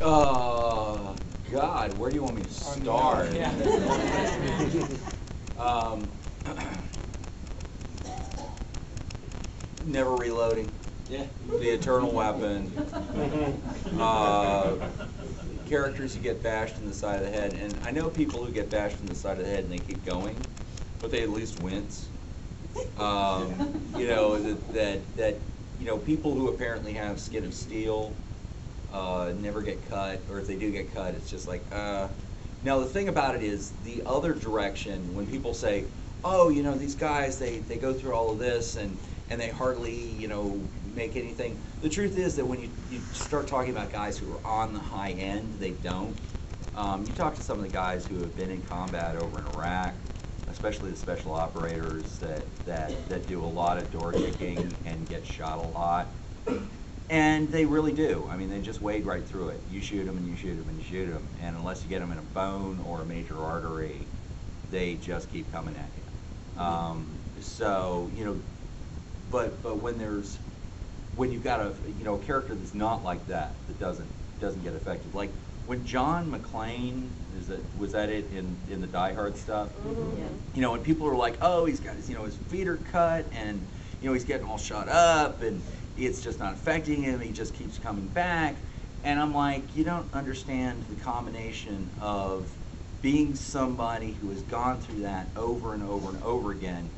God, where do you want me to start? Never reloading. Yeah. The eternal weapon. Characters who get bashed in the side of the head, and I know people who get bashed in the side of the head and they keep going, but they at least wince. You know that you know, people who apparently have skin of steel never get cut, or if they do get cut, it's just like Now the thing about it is the other direction, when people say, oh, you know, these guys, they go through all of this and they hardly, you know, make anything. The truth is that when you start talking about guys who are on the high end, they don't. You talk to some of the guys who have been in combat over in Iraq, especially the special operators that do a lot of door kicking and get shot a lot. And they really do. I mean, they just wade right through it. You shoot them and you shoot them and you shoot them, and unless you get them in a bone or a major artery, they just keep coming at you. So, you know, but when you've got a character that's not like that, that doesn't get affected. Like when John McClane, was that it in the Die Hard stuff? Mm-hmm. Yeah. You know, when people are like, oh, he's got his feet are cut and he's getting all shot up and it's just not affecting him, he just keeps coming back. And I'm like, you don't understand the combination of being somebody who has gone through that over and over and over again.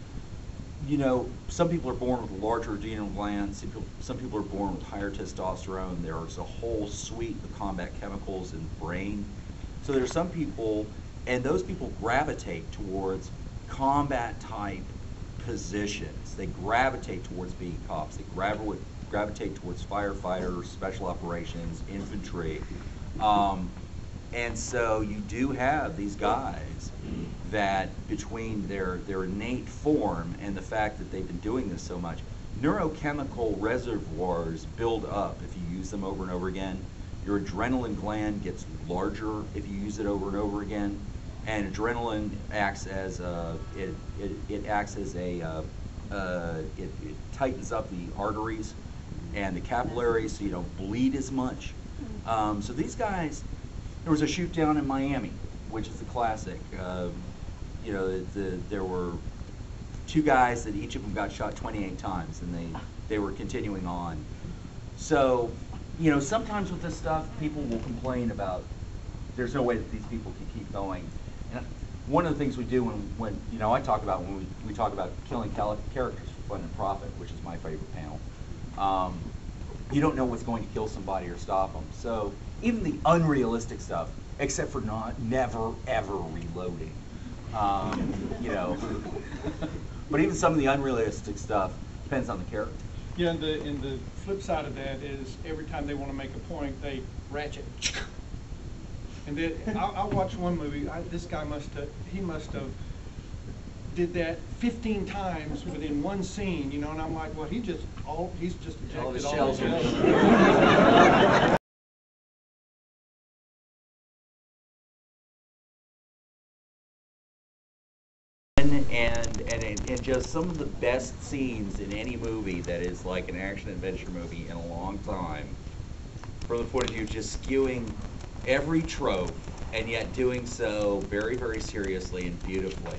You know, some people are born with larger adrenal glands, some people are born with higher testosterone. There's a whole suite of combat chemicals in the brain. So there's some people, and those people gravitate towards combat type positions. They gravitate towards being cops. They gravitate towards firefighters, special operations, infantry. And so you do have these guys that, between their innate form and the fact that they've been doing this so much, neurochemical reservoirs build up if you use them over and over again. Your adrenaline gland gets larger if you use it over and over again, and adrenaline acts as it tightens up the arteries and the capillaries, so you don't bleed as much. So these guys, there was a shoot down in Miami, which is a classic. There were two guys that each of them got shot 28 times, and they were continuing on. So, sometimes with this stuff, people will complain about there's no way that these people can keep going. And one of the things we do when I talk about when we talk about killing characters for fun and profit, which is my favorite panel. You don't know what's going to kill somebody or stop them. So even the unrealistic stuff, except for never ever reloading, but even some of the unrealistic stuff depends on the character. Yeah, and the flip side of that is every time they want to make a point, they ratchet. And then I watched one movie. This guy must have did that 15 times within one scene, and I'm like, well, he's just ejected all his shells. And just some of the best scenes in any movie that is like an action adventure movie in a long time, from the point of view of just skewing every trope and yet doing so very, very seriously and beautifully.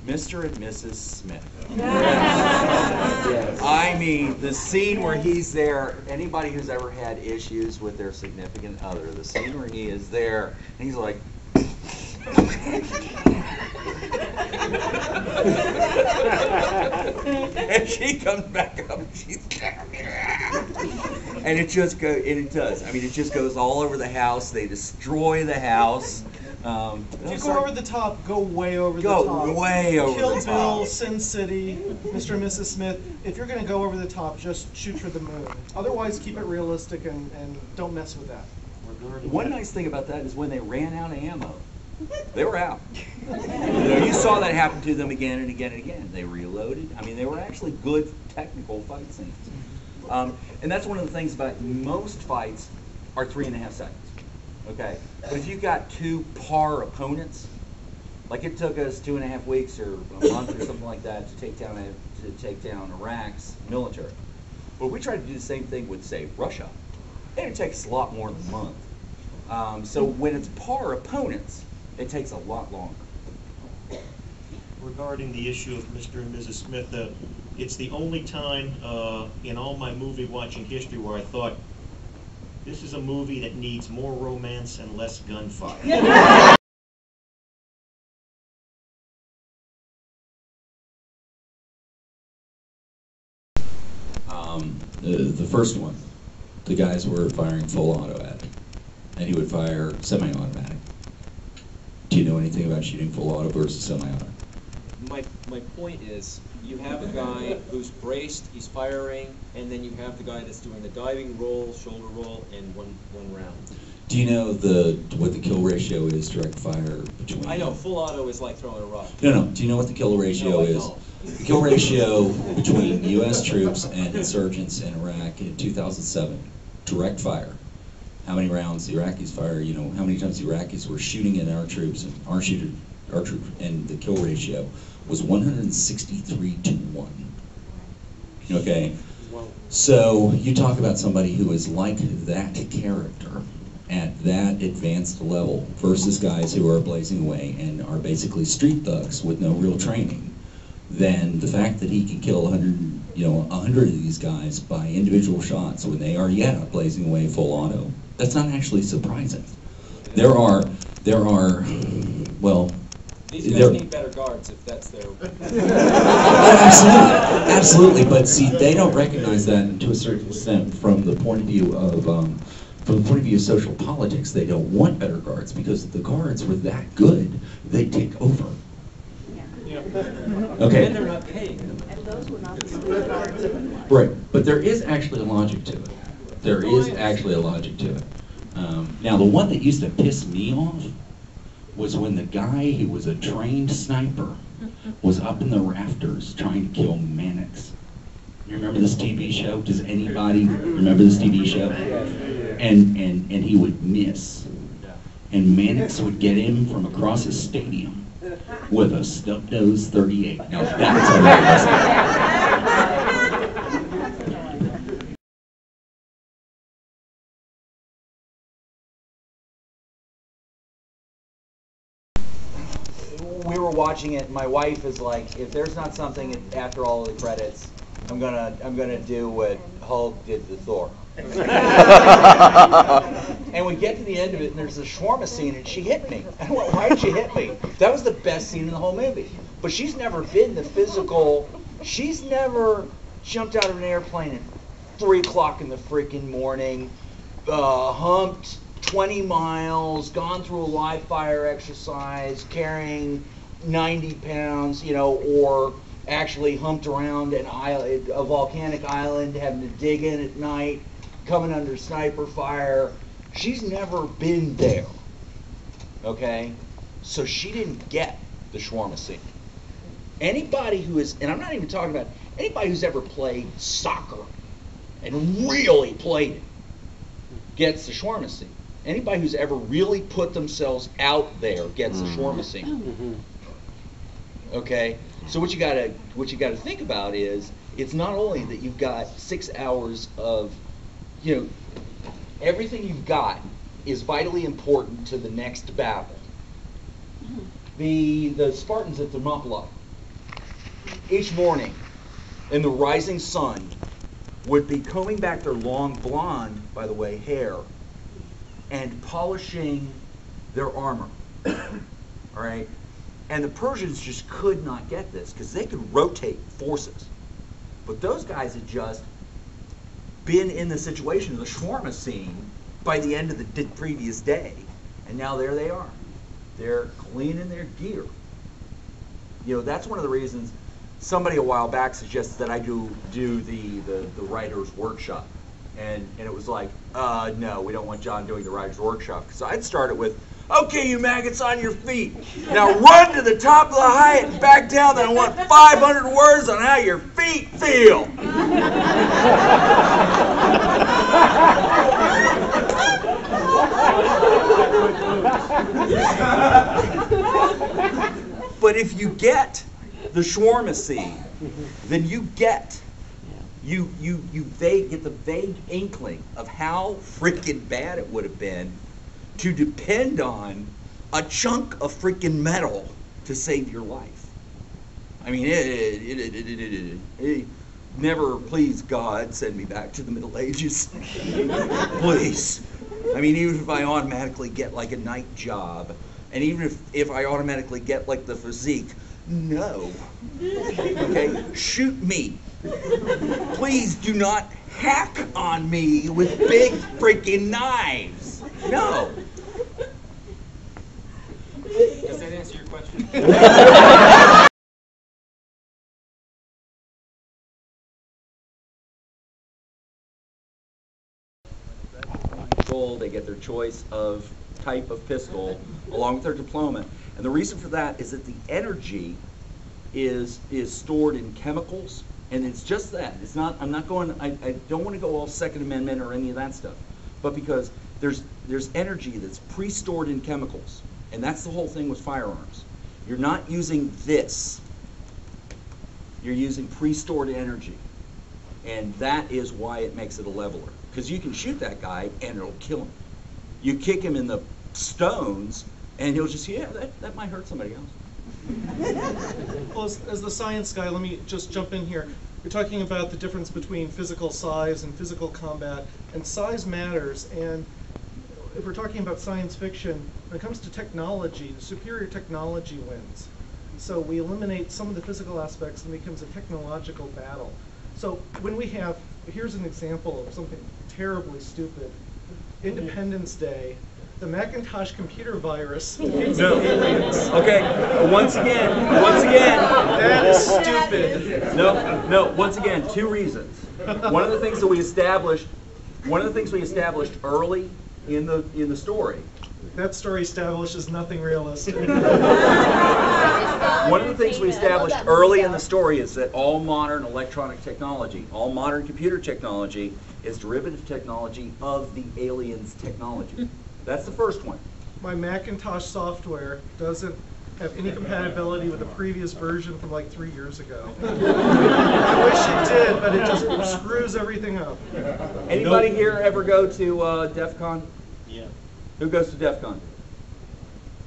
Mr. and Mrs. Smith. Yes. I mean, the scene where he's there, anybody who's ever had issues with their significant other, the scene where he is there, and he's like, and she comes back up and she's and it just goes, and it does. I mean, it just goes all over the house. They destroy the house. If you go over the top, go way over the top. Go way over Kill the top. Bill, Sin City, Mr. and Mrs. Smith. If you're going to go over the top, just shoot for the moon. Otherwise, keep it realistic and don't mess with that. One nice thing about that is when they ran out of ammo, they were out. You saw that happen to them again and again and again. They reloaded. I mean, they were actually good technical fight scenes. And that's one of the things about most fights are 3.5 seconds. Okay, but if you've got two par opponents, like it took us 2.5 weeks or a month or something like that to take down Iraq's military. Well, we tried to do the same thing with, say, Russia. It takes a lot more than a month. So when it's par opponents, it takes a lot longer. Regarding the issue of Mr. and Mrs. Smith, it's the only time in all my movie watching history where I thought, this is a movie that needs more romance and less gunfire. The first one, the guys were firing full auto at it, and he would fire semi-automatic. Do you know anything about shooting full auto versus semi-auto? My point is, you have a guy who's braced, he's firing, and then you have the guy that's doing the diving roll, shoulder roll, in one round. Do you know what the kill ratio is direct fire between? I know, full auto is like throwing a rock. No. Do you know what the kill ratio No, I is? don't. The kill ratio between U.S. troops and insurgents in Iraq in 2007, direct fire. How many rounds the Iraqis fire? You know, how many times the Iraqis were shooting at our troops and our troops, and the kill ratio was 163 to 1. Okay, so you talk about somebody who is like that character at that advanced level versus guys who are blazing away and are basically street thugs with no real training. Then the fact that he can kill 100 of these guys by individual shots when they are blazing away full auto, that's not actually surprising. There are well. These guys need better guards if that's their... Oh, absolutely. But see, they don't recognize that to a certain extent from the point of view of social politics. They don't want better guards because if the guards were that good, they'd take over. Okay. And they're not paying them. And those would not be good guards. Right, but there is actually a logic to it. There is actually a logic to it. Now, the one that used to piss me off was when the guy who was a trained sniper was up in the rafters trying to kill Mannix. You remember this TV show? Does anybody remember this TV show? And he would miss. And Mannix would get him from across his stadium with a snub-nosed 38. Now that's hilarious. We were watching it, and my wife is like, if there's not something after all of the credits, I'm gonna do what Hulk did to Thor. And we get to the end of it, and there's a shawarma scene, and she hit me. I went, why did she hit me? That was the best scene in the whole movie. But she's never been the physical. She's never jumped out of an airplane at 3 o'clock in the freaking morning, humped 20 miles, gone through a live fire exercise, carrying 90 pounds, or actually humped around a volcanic island, having to dig in at night, coming under sniper fire. She's never been there, okay? So she didn't get the shawarma scene. Anybody who is, and I'm not even talking about anybody who's ever played soccer and really played it, gets the shawarma scene. Anybody who's ever really put themselves out there gets the shawarma scene. Okay? So what you gotta think about is, it's not only that you've got 6 hours of, everything you've got is vitally important to the next battle. The Spartans at Thermopylae, each morning in the rising sun, would be combing back their long blonde, by the way, hair, and polishing their armor. All right? And the Persians just could not get this because they could rotate forces. But those guys had just been in the situation of the shawarma scene by the end of the previous day. And now there they are. They're cleaning their gear. That's one of the reasons somebody a while back suggested that I do the writer's workshop. And it was like, no, we don't want John doing the writer's workshop. So I'd start it with, okay, you maggots, on your feet. Now run to the top of the height and back down. Then I want 500 words on how your feet feel. But if you get the shawarma scene, then you get the vague inkling of how freaking bad it would have been to depend on a chunk of freaking metal to save your life. I mean, it never, please God, send me back to the Middle Ages. Please. I mean, even if I automatically get like a night job, and even if I automatically get like the physique, no. Okay, shoot me. Please do not hack on me with big freaking knives. No. Does that answer your question? They get their choice of type of pistol along with their diploma. And the reason for that is that the energy is stored in chemicals, and it's just that. It's not, I don't want to go all Second Amendment or any of that stuff, but because there's energy that's pre-stored in chemicals, and that's the whole thing with firearms. You're not using this. You're using pre-stored energy, and that is why it makes it a leveler. Because you can shoot that guy and it'll kill him. You kick him in the stones and he'll just, yeah, that might hurt somebody else. Well, as the science guy, let me just jump in here. You're talking about the difference between physical size and physical combat, and size matters. And if we're talking about science fiction, when it comes to technology, the superior technology wins. So we eliminate some of the physical aspects and it becomes a technological battle. So when we have, here's an example of something terribly stupid. Independence Day, the Macintosh computer virus hits the aliens. Okay, once again. That is stupid. No, once again, two reasons. One of the things we established early in the story. That story establishes nothing realistic. One of the things we established early in the story is that all modern electronic technology, all modern computer technology is derivative technology of the aliens' technology. That's the first one. My Macintosh software doesn't have any compatibility with the previous version from like 3 years ago. I wish it did, but it just screws everything up. Anybody here ever go to DEF CON? Yeah. Who goes to DEF CON?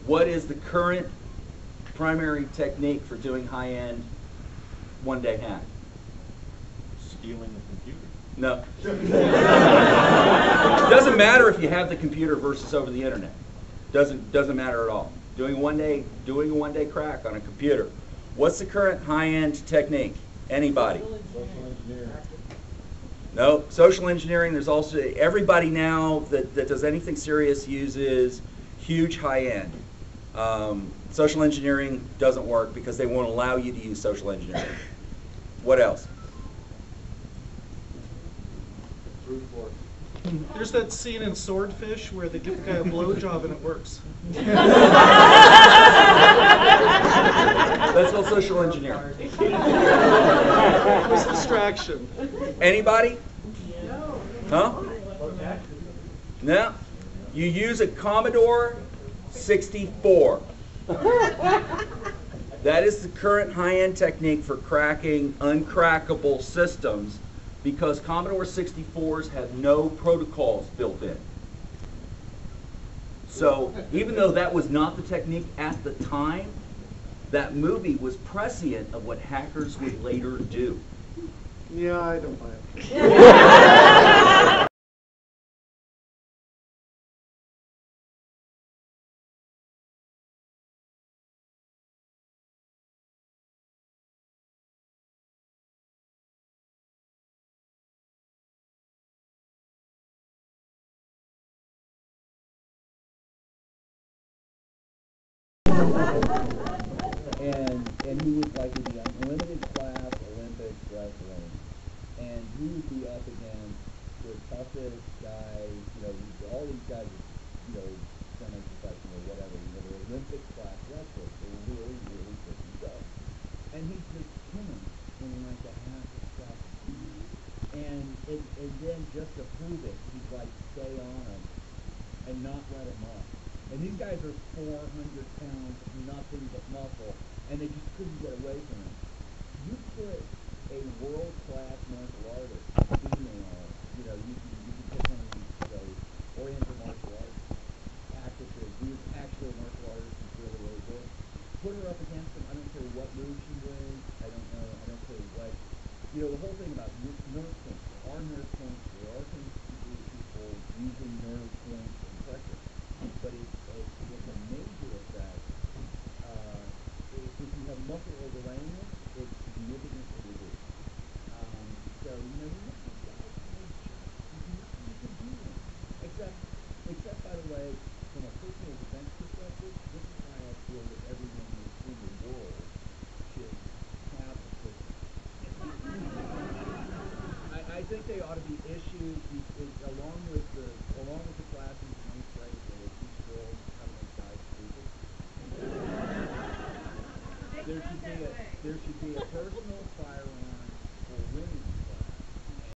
What is the current primary technique for doing high-end one-day hack? Stealing the computer. No. Doesn't matter if you have the computer versus over the internet. Doesn't matter at all. Doing a one-day crack on a computer. What's the current high-end technique? Anybody? Social engineering. No, social engineering. There's also everybody now that does anything serious uses huge high-end. Social engineering doesn't work because they won't allow you to use social engineering. What else? Brute force. There's that scene in Swordfish where they give the guy a blowjob and it works. That's called social engineering. It was distraction. Anybody? Huh? No. You use a Commodore 64. That is the current high-end technique for cracking uncrackable systems because Commodore 64s have no protocols built in. So even though that was not the technique at the time, that movie was prescient of what hackers would later do. Yeah, I don't buy it. And he was like in the unlimited class Olympic wrestling, and he would be up against the toughest guys, all these guys are, semi-professional, whatever, they're Olympic class wrestlers, they're really, really good to go. And he's just killing in like a half a second. And then just to prove it, he'd like stay on him and not let him up. And these guys are 400 pounds, nothing but muscle, and they just couldn't get away from him. You put a world-class martial artist, female, you can pick one of these shows, Oriental martial arts, put her up against him. I don't care what move she wins. I don't know. I don't care what. You know, the whole thing about nerve points. There are nerve points. There are things to do with people using nerve points and pressure. But it's a major effect. If you have muscle overlaying it, it's significantly reduced. So, you know, you look at these guys and they just, you can do them. Except, by the way, from a personal defense perspective, this is why I feel that everyone in the world should have a pistol. I think they ought to be issued along with the classes in eighth grade where they teach girls how to make guys stupid. There should be a personal firearm for women